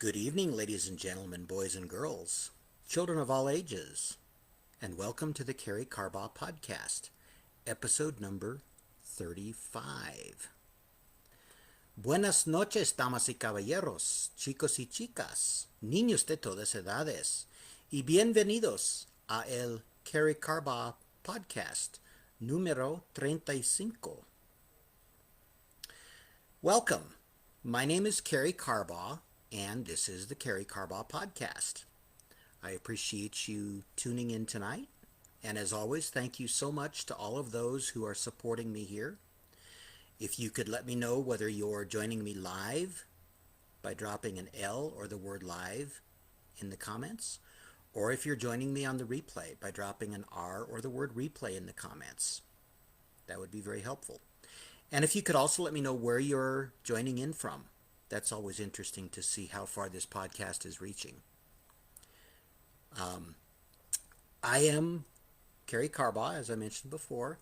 Good evening, ladies and gentlemen, boys and girls, children of all ages, and welcome to the Karey Carbaugh podcast, episode number 35. Buenas noches, damas y caballeros, chicos y chicas, niños de todas edades, y bienvenidos a el Karey Carbaugh podcast número 35. Welcome. My name is Karey Carbaugh, and this is the Karey Carbaugh podcast. I appreciate you tuning in tonight, and as always, thank you so much to all of those who are supporting me here. If you could let me know whether you're joining me live by dropping an L or the word live in the comments, or if you're joining me on the replay by dropping an R or the word replay in the comments. That would be very helpful. And if you could also let me know where you're joining in from. That's always interesting to see how far this podcast is reaching. I am Karey Carbaugh, as I mentioned before.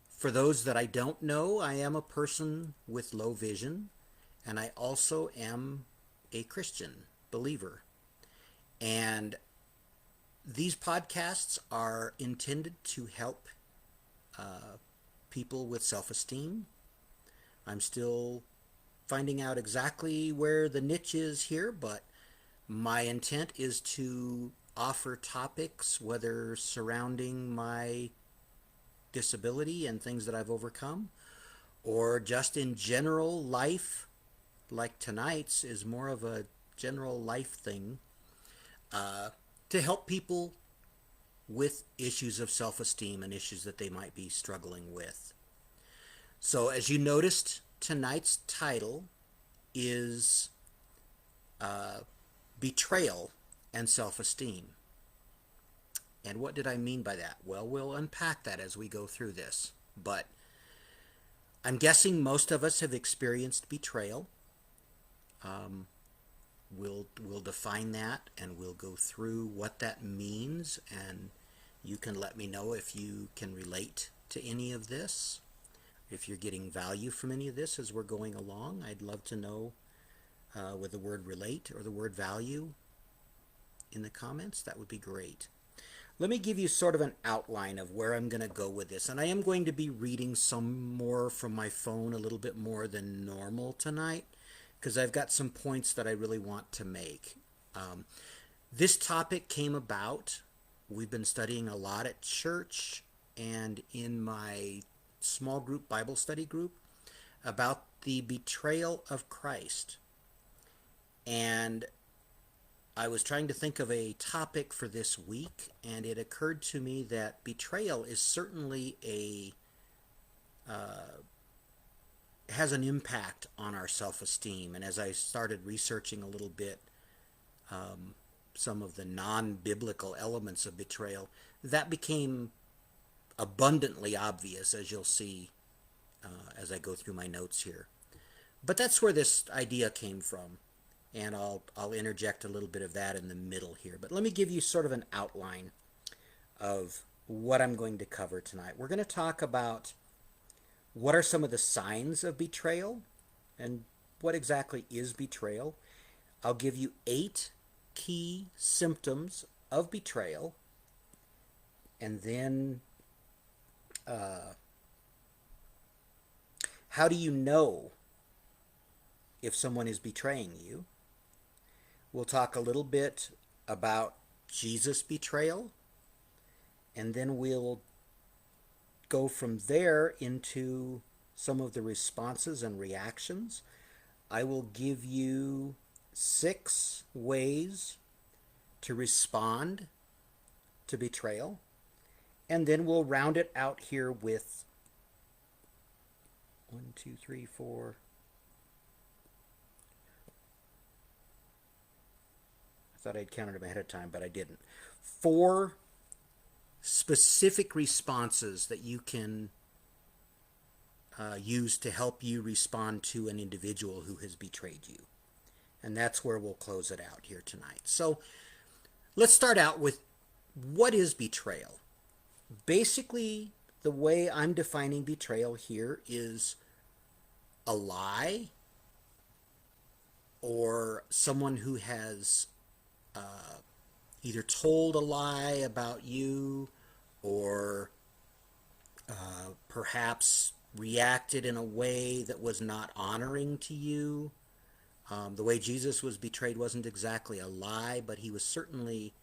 For those that I don't know, I am a person with low vision, and I also am a Christian believer. And these podcasts are intended to help people with self-esteem. I'm still finding out exactly where the niche is here, but my intent is to offer topics, whether surrounding my disability and things that I've overcome, or just in general life, like tonight's is more of a general life thing, to help people with issues of self-esteem and issues that they might be struggling with. So as you noticed, tonight's title is Betrayal and Self-Esteem. And what did I mean by that? Well, we'll unpack that as we go through this. But I'm guessing most of us have experienced betrayal. We'll define that, and we'll go through what that means, and you can let me know if you can relate to any of this. If you're getting value from any of this as we're going along, I'd love to know with the word relate or the word value in the comments. That would be great. Let me give you sort of an outline of where I'm going to go with this. And I am going to be reading some more from my phone, a little bit more than normal tonight, because I've got some points that I really want to make. This topic came about. We've been studying a lot at church and in my small group Bible study group about the betrayal of Christ. And I was trying to think of a topic for this week, and it occurred to me that betrayal is certainly has an impact on our self-esteem. And as I started researching a little bit some of the non-biblical elements of betrayal, that became abundantly obvious, as you'll see as I go through my notes here. But that's where this idea came from, and I'll interject a little bit of that in the middle here. But let me give you sort of an outline of what I'm going to cover tonight. We're going to talk about what are some of the signs of betrayal and what exactly is betrayal. I'll give you 8 key symptoms of betrayal, and then how do you know if someone is betraying you? We'll talk a little bit about Jesus' betrayal, and then we'll go from there into some of the responses and reactions. I will give you 6 ways to respond to betrayal, and then we'll round it out here with 1, 2, 3, 4. I thought I'd counted them ahead of time, but I didn't. 4 specific responses that you can use to help you respond to an individual who has betrayed you. And that's where we'll close it out here tonight. So let's start out with what is betrayal? Basically, the way I'm defining betrayal here is a lie or someone who has either told a lie about you or perhaps reacted in a way that was not honoring to you. The way Jesus was betrayed wasn't exactly a lie, but he was certainly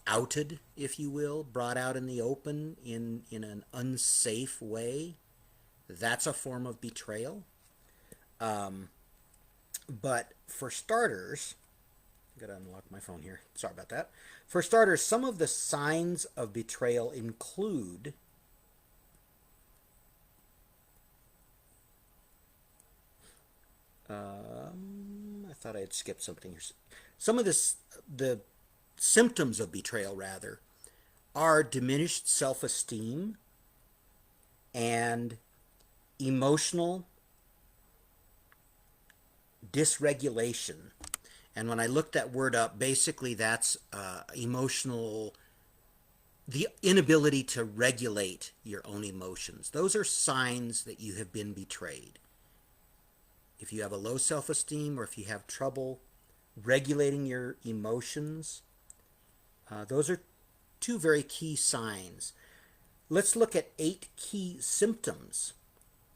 outed, if you will, brought out in the open in an unsafe way. That's a form of betrayal. But for starters, I gotta unlock my phone here. Sorry about that. For starters, some of the signs of betrayal include I thought I had skipped something here. Some of the symptoms of betrayal, rather, are diminished self-esteem and emotional dysregulation. And when I looked that word up, basically that's emotional, the inability to regulate your own emotions. Those are signs that you have been betrayed. If you have a low self-esteem or if you have trouble regulating your emotions, those are two very key signs. Let's look at 8 key symptoms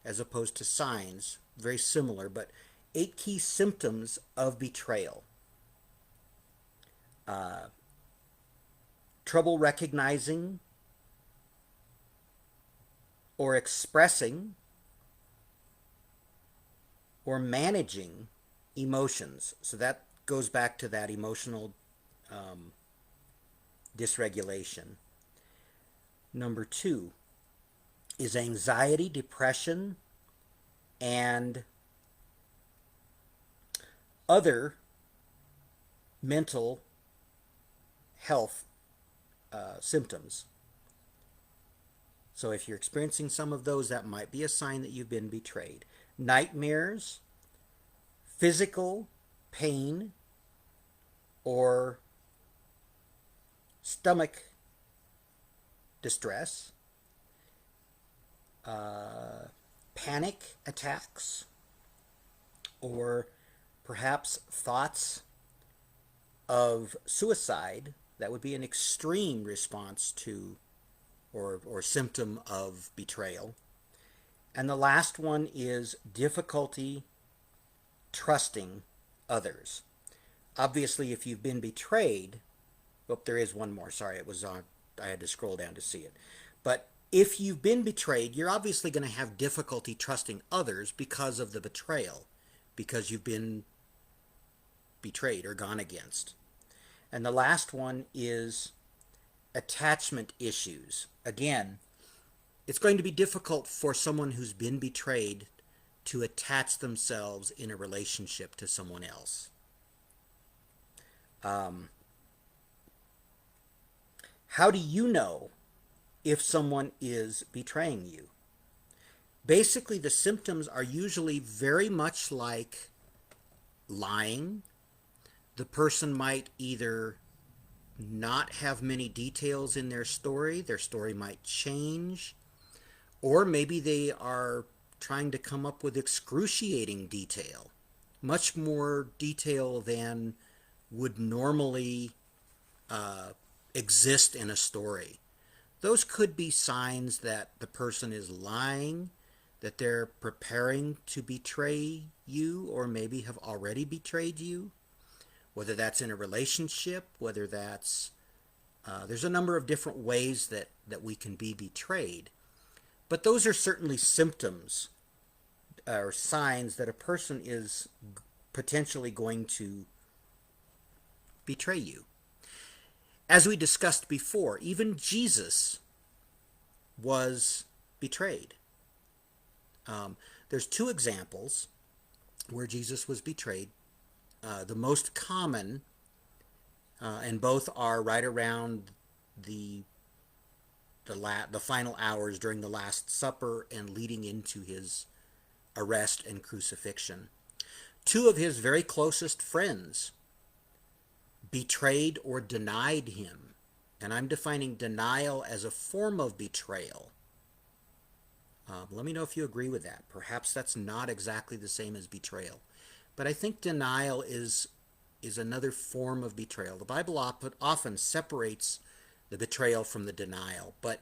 as opposed to signs, very similar, but 8 key symptoms of betrayal. Trouble recognizing or expressing or managing emotions. So that goes back to that emotional dysregulation. Number 2 is anxiety, depression, and other mental health symptoms. So if you're experiencing some of those, that might be a sign that you've been betrayed. Nightmares, physical pain, or stomach distress, panic attacks, or perhaps thoughts of suicide. That would be an extreme response to or symptom of betrayal. And the last one is difficulty trusting others. Obviously, if you've been betrayed, oh, there is one more. Sorry, it was on. I had to scroll down to see it. But if you've been betrayed, you're obviously going to have difficulty trusting others because of the betrayal, because you've been betrayed or gone against. And the last one is attachment issues. Again, it's going to be difficult for someone who's been betrayed to attach themselves in a relationship to someone else. How do you know if someone is betraying you? Basically, the symptoms are usually very much like lying. The person might either not have many details in their story might change, or maybe they are trying to come up with excruciating detail, much more detail than would normally exist in a story. Those could be signs that the person is lying, that they're preparing to betray you, or maybe have already betrayed you, whether that's in a relationship, whether that's there's a number of different ways that we can be betrayed. But those are certainly symptoms or signs that a person is potentially going to betray you. As we discussed before, even Jesus was betrayed. There's 2 examples where Jesus was betrayed. The most common, and both are right around the final hours during the Last Supper and leading into his arrest and crucifixion. 2 of his very closest friends betrayed or denied him. And I'm defining denial as a form of betrayal. Let me know if you agree with that. Perhaps that's not exactly the same as betrayal. but I think denial is another form of betrayal. The Bible often separates the betrayal from the denial, but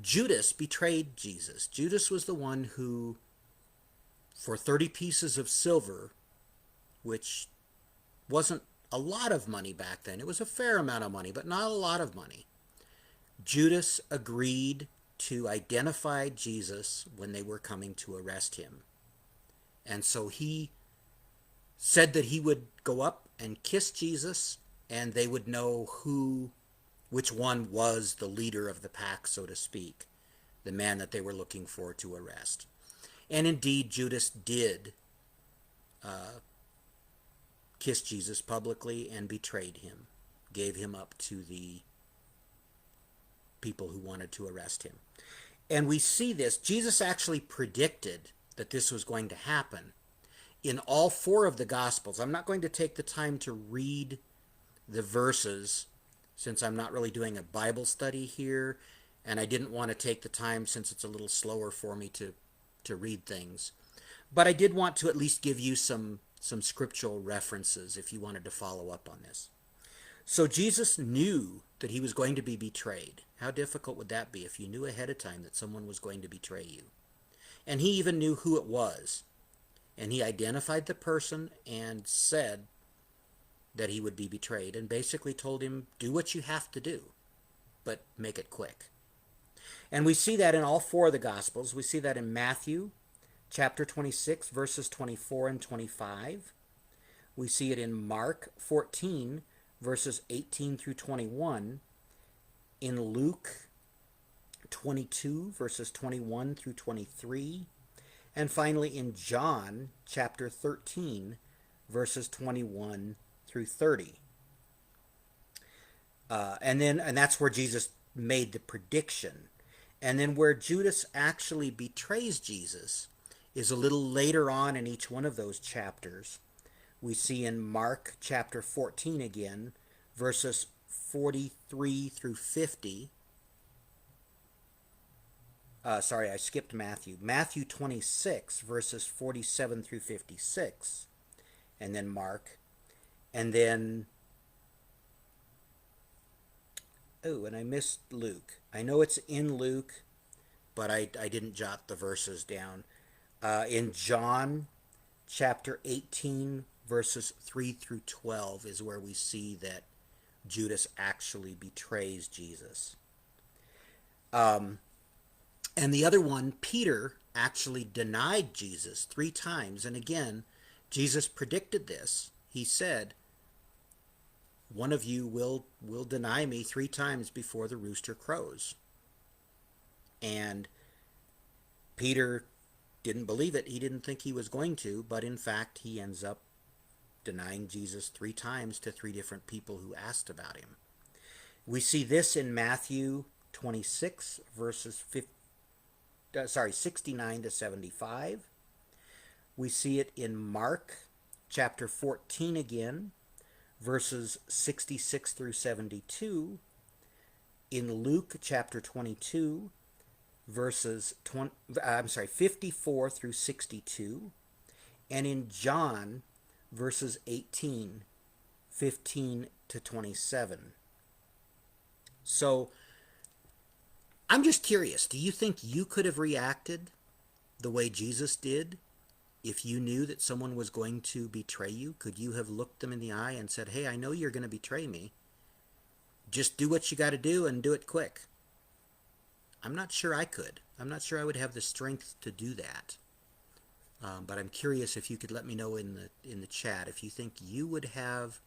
Judas betrayed Jesus. Judas was the one who, for 30 pieces of silver, which wasn't a lot of money back then, it was a fair amount of money, but not a lot of money, Judas agreed to identify Jesus when they were coming to arrest him. And so he said that he would go up and kiss Jesus, and they would know which one was the leader of the pack, so to speak, the man that they were looking for to arrest. And indeed, Judas did kiss Jesus publicly and betrayed him, gave him up to the people who wanted to arrest him. And we see this. Jesus actually predicted that this was going to happen in all four of the Gospels. I'm not going to take the time to read the verses since I'm not really doing a Bible study here, and I didn't want to take the time since it's a little slower for me to read things. But I did want to at least give you some scriptural references if you wanted to follow up on this. So Jesus knew that he was going to be betrayed. How difficult would that be if you knew ahead of time that someone was going to betray you? And he even knew who it was. And he identified the person and said that he would be betrayed and basically told him, do what you have to do, but make it quick. And we see that in all four of the Gospels. We see that in Matthew chapter 26, verses 24 and 25. We see it in Mark 14, verses 18 through 21. In Luke 22, verses 21 through 23. And finally in John chapter 13, verses 21 through 30. And that's where Jesus made the prediction. And then where Judas actually betrays Jesus is a little later on in each one of those chapters. We see in Mark chapter 14 again, verses 43 through 50. Sorry, I skipped Matthew. Matthew 26, verses 47 through 56. And then Mark. And then, and I missed Luke. I know it's in Luke, but I didn't jot the verses down. In John chapter 18, verses 3 through 12 is where we see that Judas actually betrays Jesus. And the other one, Peter, actually denied Jesus 3 times. And again, Jesus predicted this. He said, one of you will deny me 3 times before the rooster crows. And Peter didn't believe it. He didn't think he was going to, but in fact, he ends up denying Jesus 3 times to 3 different people who asked about him. We see this in Matthew 26, verses 69 to 75. We see it in Mark chapter 14 again, verses 66 through 72. In Luke chapter 22, verses 54 through 62. And in John, verses 18, 15 to 27. So, I'm just curious, do you think you could have reacted the way Jesus did if you knew that someone was going to betray you? Could you have looked them in the eye and said, hey, I know you're going to betray me. Just do what you got to do and do it quick? I'm not sure I could. I'm not sure I would have the strength to do that. But I'm curious if you could let me know in the chat if you think you would have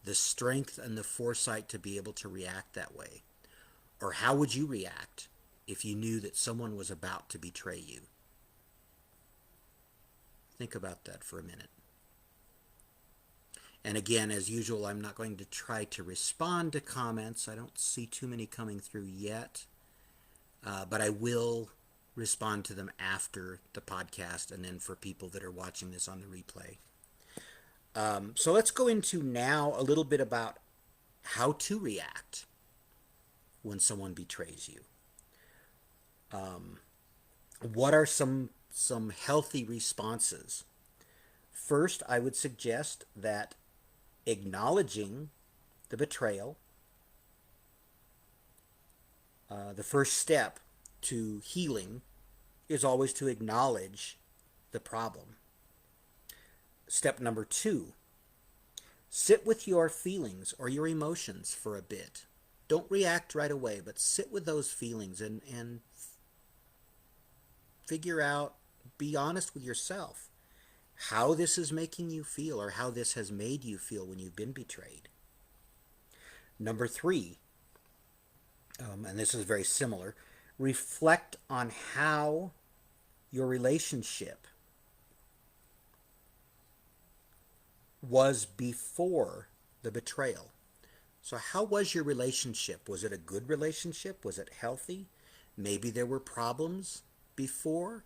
the strength and the foresight to be able to react that way. Or how would you react if you knew that someone was about to betray you? Think about that for a minute. And again, as usual, I'm not going to try to respond to comments. I don't see too many coming through yet. But I will respond to them after the podcast and then for people that are watching this on the replay. So let's go into now a little bit about how to react when someone betrays you. What are some healthy responses First, I would suggest that acknowledging the betrayal, the first step to healing is always to acknowledge the problem. Step number 2, sit with your feelings or your emotions for a bit. Don't react right away, but sit with those feelings and figure out, be honest with yourself, how this is making you feel or how this has made you feel when you've been betrayed. Number 3, and this is very similar, reflect on how your relationship was before the betrayal. So how was your relationship? Was it a good relationship? Was it healthy? Maybe there were problems before.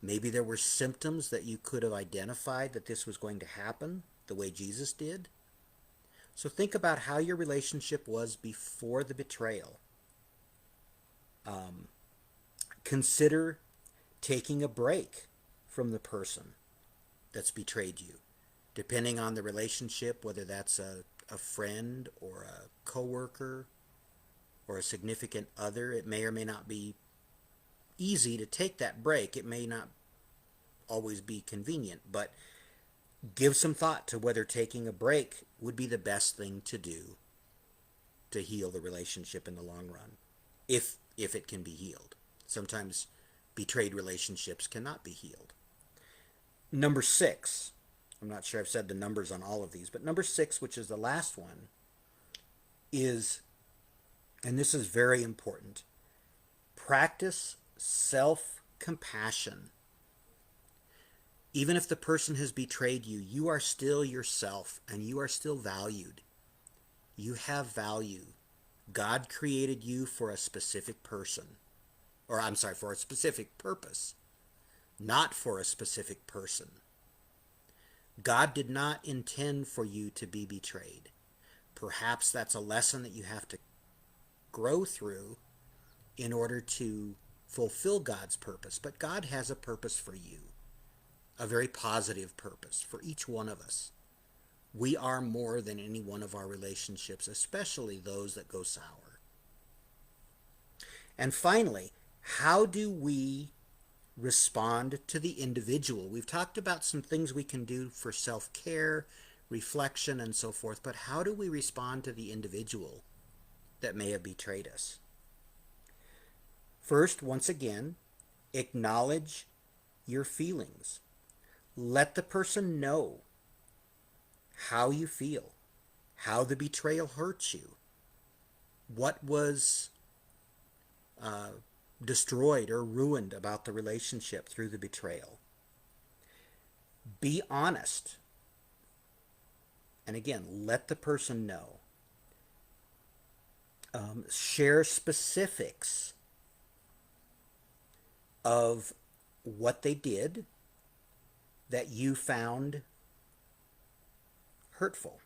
Maybe there were symptoms that you could have identified that this was going to happen the way Jesus did. So think about how your relationship was before the betrayal. Consider taking a break from the person that's betrayed you, depending on the relationship, whether that's a friend or a coworker or a significant other. It may or may not be easy to take that break. It may not always be convenient, but give some thought to whether taking a break would be the best thing to do to heal the relationship in the long run, if it can be healed. Sometimes betrayed relationships cannot be healed. Number 6, I'm not sure I've said the numbers on all of these, but number 6, which is the last one, is, and this is very important, practice self-compassion. Even if the person has betrayed you, you are still yourself and you are still valued. You have value. God created you for a specific person, or I'm sorry, for a specific purpose, not for a specific person. God did not intend for you to be betrayed. Perhaps that's a lesson that you have to grow through in order to fulfill God's purpose. But God has a purpose for you, a very positive purpose for each one of us. We are more than any one of our relationships, especially those that go sour. And finally, how do we respond to the individual? We've talked about some things we can do for self-care, reflection, and so forth, but how do we respond to the individual that may have betrayed us? First, once again, acknowledge your feelings. Let the person know how you feel, how the betrayal hurts you, what was destroyed or ruined about the relationship through the betrayal. Be honest. And again, let the person know. Share specifics of what they did that you found hurtful.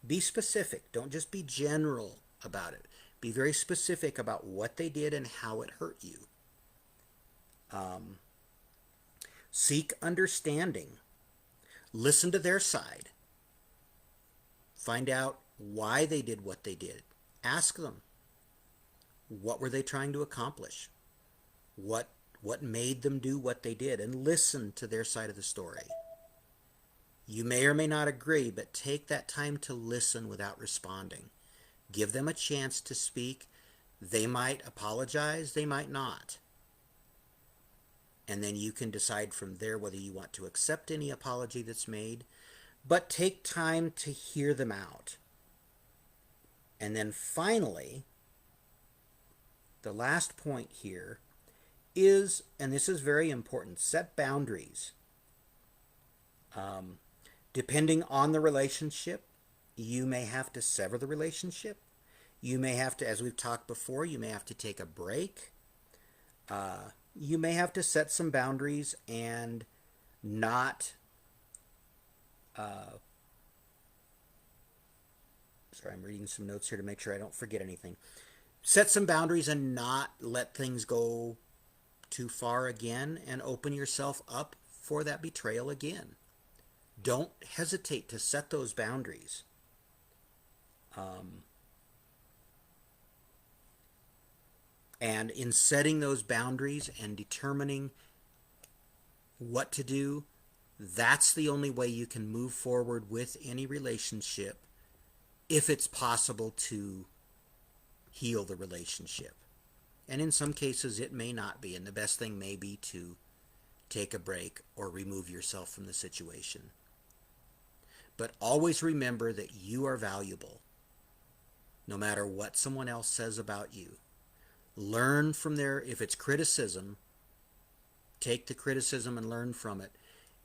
Be specific. Don't just be general about it. Be very specific about what they did and how it hurt you. Seek understanding. Listen to their side. Find out why they did what they did. Ask them, what were they trying to accomplish? What made them do what they did? And listen to their side of the story. You may or may not agree, but take that time to listen without responding. Give them a chance to speak. They might apologize, they might not. And then you can decide from there whether you want to accept any apology that's made. But take time to hear them out. And then finally, the last point here is, and this is very important, set boundaries. Depending on the relationship, you may have to sever the relationship. You may have to, as we've talked before, you may have to take a break. You may have to set some boundaries and not, sorry, I'm reading some notes here to make sure I don't forget anything. Set some boundaries and not let things go too far again and open yourself up for that betrayal again. Don't hesitate to set those boundaries. And in setting those boundaries and determining what to do, that's the only way you can move forward with any relationship, if it's possible to heal the relationship. And in some cases it may not be, and the best thing may be to take a break or remove yourself from the situation. But always remember that you are valuable, no matter what someone else says about you. Learn from their, if it's criticism, take the criticism and learn from it.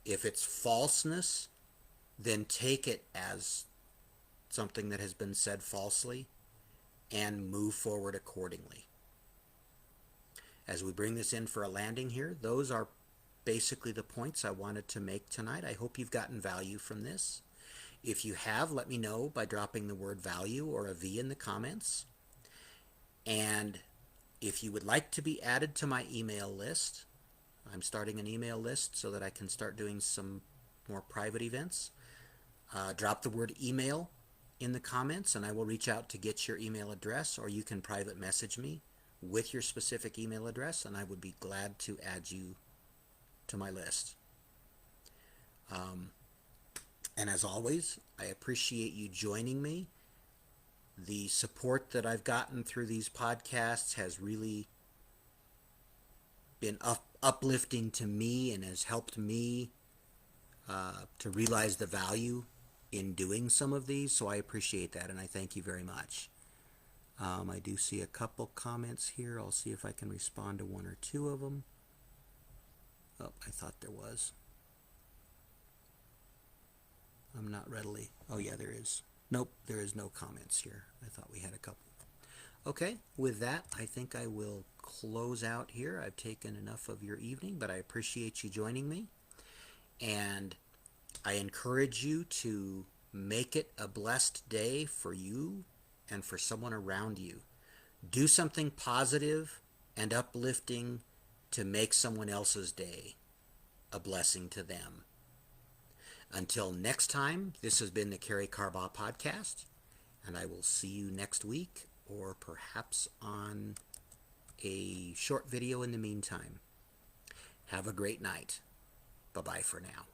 If it's falseness, then take it as something that has been said falsely and move forward accordingly. As we bring this in for a landing here, those are basically the points I wanted to make tonight. I hope you've gotten value from this. If you have, let me know by dropping the word value or a V in the comments. And if you would like to be added to my email list, I'm starting an email list so that I can start doing some more private events. Drop the word email in the comments and I will reach out to get your email address, or you can private message me with your specific email address and I would be glad to add you to my list. And as always, I appreciate you joining me. The support that I've gotten through these podcasts has really been uplifting to me and has helped me to realize the value in doing some of these. So I appreciate that and I thank you very much. I do see a couple comments here. I'll see if I can respond to one or two of them. Oh, I thought there was. I'm not readily. Oh yeah, there is. Nope, there is no comments here. I thought we had a couple. Okay, with that, I think I will close out here. I've taken enough of your evening, but I appreciate you joining me. And I encourage you to make it a blessed day for you and for someone around you. Do something positive and uplifting to make someone else's day a blessing to them. Until next time, this has been the Karey Carbaugh podcast, and I will see you next week or perhaps on a short video in the meantime. Have a great night. Bye-bye for now.